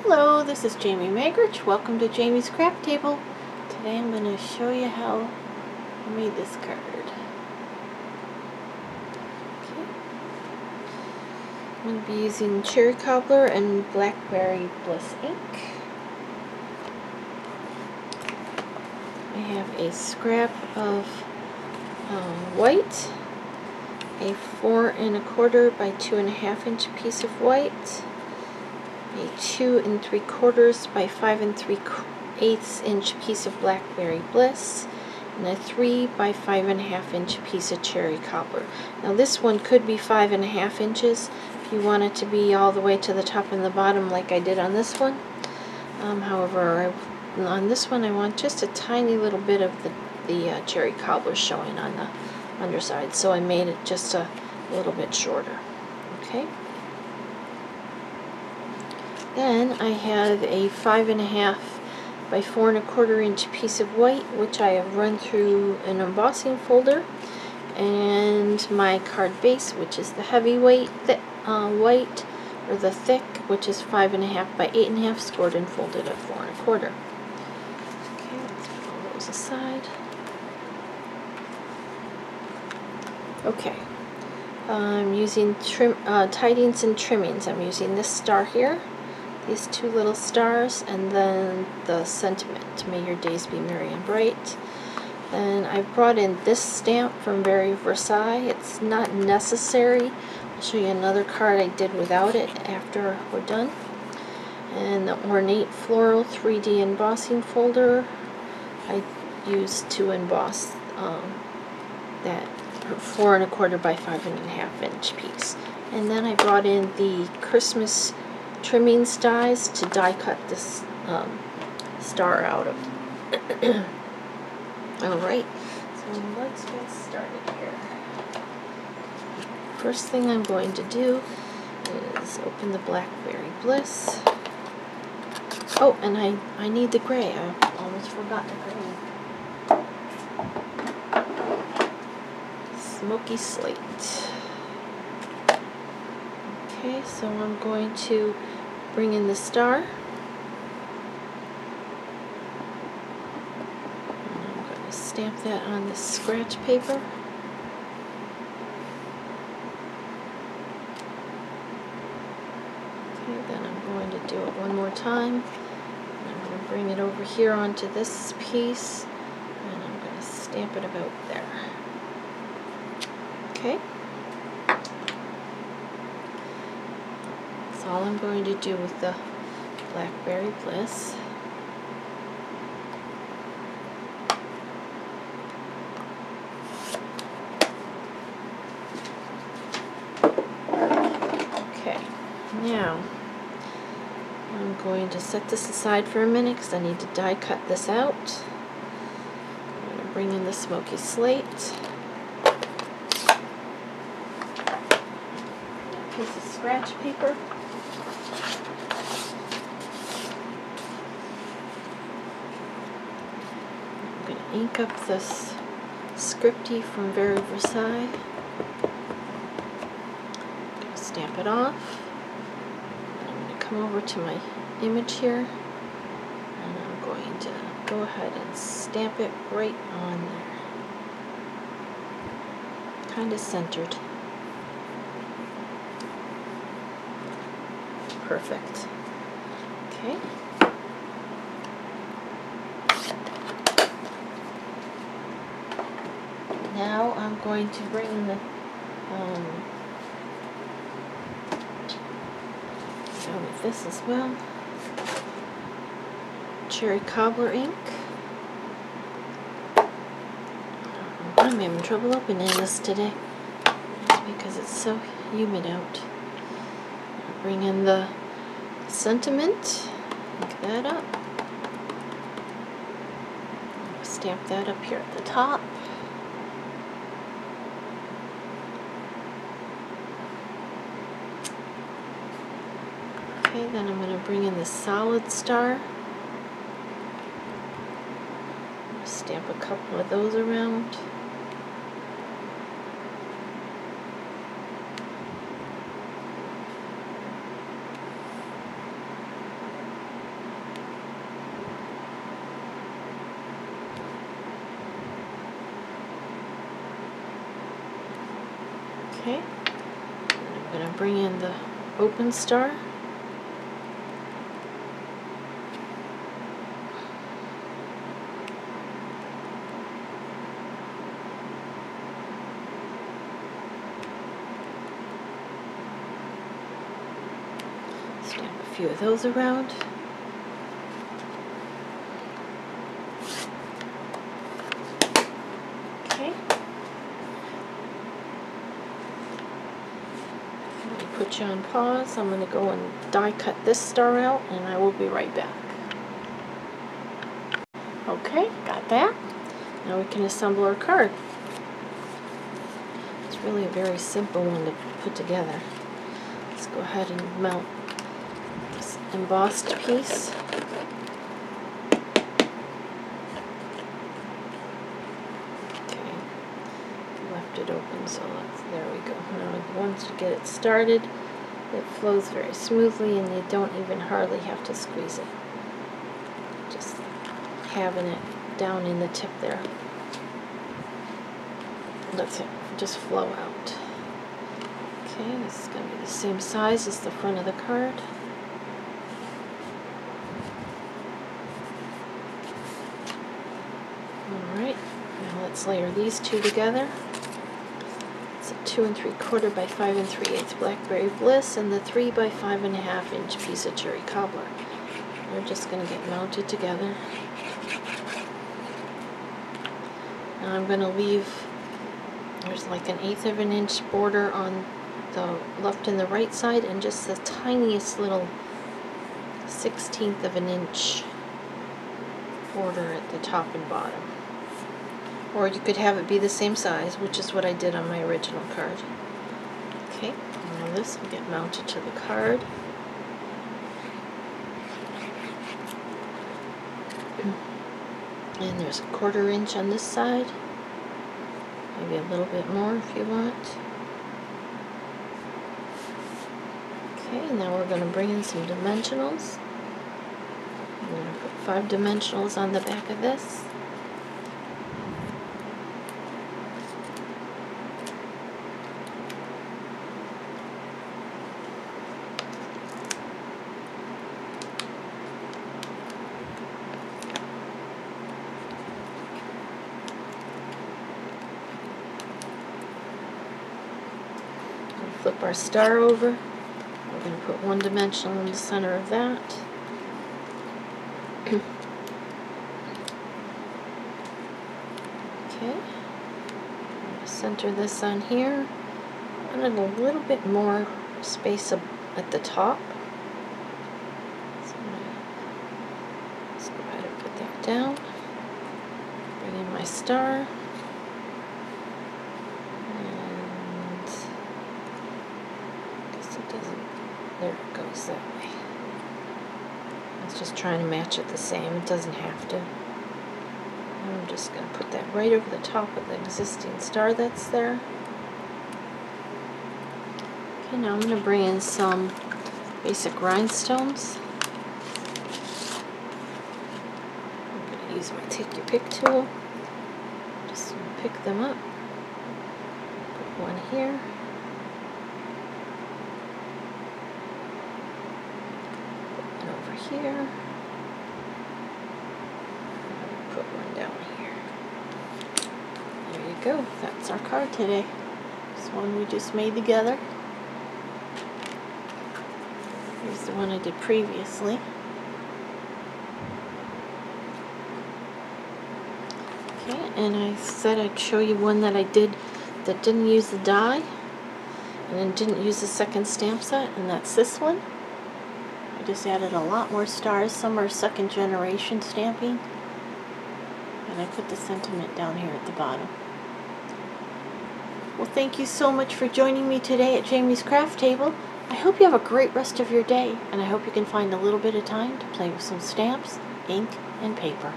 Hello, this is Jamie Magrich. Welcome to Jamie's Craft Table. Today I'm going to show you how I made this card. Okay. I'm going to be using cherry cobbler and blackberry bliss ink. I have a scrap of white, a 4 1/4 by 2 1/2 inch piece of white, a 2 3/4 by 5 3/8 inch piece of blackberry bliss, and a 3 by 5 1/2 inch piece of cherry cobbler. Now this one could be 5 1/2 inches if you want it to be all the way to the top and the bottom like I did on this one. However, on this one I want just a tiny little bit of the cherry cobbler showing on the underside, so I made it just a little bit shorter. Okay. Then I have a 5 1/2 by 4 1/4 inch piece of white, which I have run through an embossing folder, and my card base, which is the heavyweight white, or the thick, which is 5 1/2 by 8 1/2, scored and folded at 4 1/4. Okay, let's put all those aside. Okay, I'm using Tidings and trimmings. I'm using this star here, these two little stars, and then the sentiment, may your days be merry and bright. And I brought in this stamp from Versailles. It's not necessary. I'll show you another card I did without it after we're done. And the Ornate Floral 3D embossing folder I used to emboss that 4 1/4 by 5 1/2 inch piece. And then I brought in the Christmas trimmings dies to die cut this star out of. Alright, so let's get started here. First thing I'm going to do is open the blackberry bliss. Oh, and I need the gray. I almost forgot the gray. Smoky slate. Okay, so I'm going to bring in the star. And I'm going to stamp that on the scratch paper. Okay, then I'm going to do it one more time. And I'm going to bring it over here onto this piece, and I'm going to stamp it about there. Okay. That's all I'm going to do with the blackberry bliss. Okay, now I'm going to set this aside for a minute because I need to die cut this out. I'm going to bring in the smoky slate. Piece of scratch paper. I'm going to ink up this scripty from Versailles. I'm going to stamp it off. I'm going to come over to my image here, and I'm going to go ahead and stamp it right on there. Kind of centered. Perfect. Okay. Now I'm going to bring in the go with this as well. Cherry cobbler ink. I'm having trouble opening this today. It's because it's so humid out. Bring in the sentiment, ink that up, stamp that up here at the top. Okay, then I'm going to bring in the solid star, stamp a couple of those around. Okay, and I'm going to bring in the open star. Stamp a few of those around. Okay. I'm going to put you on pause. I'm going to go and die cut this star out, and I will be right back. Okay, got that. Now we can assemble our card. It's really a very simple one to put together. Let's go ahead and mount this embossed piece. Okay, left it open, so there we go. Now once you get it started, it flows very smoothly and you don't even hardly have to squeeze it. Just having it down in the tip there. That's it, just flow out. Okay, this is going to be the same size as the front of the card. Alright, now let's layer these two together. It's a 2 3/4 by 5 3/8 blackberry bliss and the 3 by 5.5 inch piece of cherry cobbler. They're just going to get mounted together. Now I'm going to leave, there's like an 1/8 of an inch border on the left and the right side, and just the tiniest little 1/16 of an inch border at the top and bottom. Or you could have it be the same size, which is what I did on my original card. Okay, now this will get mounted to the card. And there's a 1/4 inch on this side. Maybe a little bit more if you want. Okay, now we're going to bring in some dimensionals. I'm going to put 5 dimensionals on the back of this. Flip our star over. We're going to put 1 dimensional in the center of that. Okay. I'm going to center this on here. I wanted a little bit more space at the top. So I'm going to just go ahead and put that down. Bring in my star. There it goes that way. I was just trying to match it the same. It doesn't have to. I'm just going to put that right over the top of the existing star that's there. Okay, now I'm going to bring in some basic rhinestones. I'm going to use my take your pick tool. Just pick them up. Put one here. Here. Put one down here. There you go. That's our card today. This one we just made together. Here's the one I did previously. Okay, and I said I'd show you one that I did that didn't use the die and then didn't use the second stamp set, and that's this one. Just added a lot more stars. Some are 2nd generation stamping, and I put the sentiment down here at the bottom. Well, thank you so much for joining me today at Jamie's Craft Table. I hope you have a great rest of your day, and I hope you can find a little bit of time to play with some stamps, ink, and paper.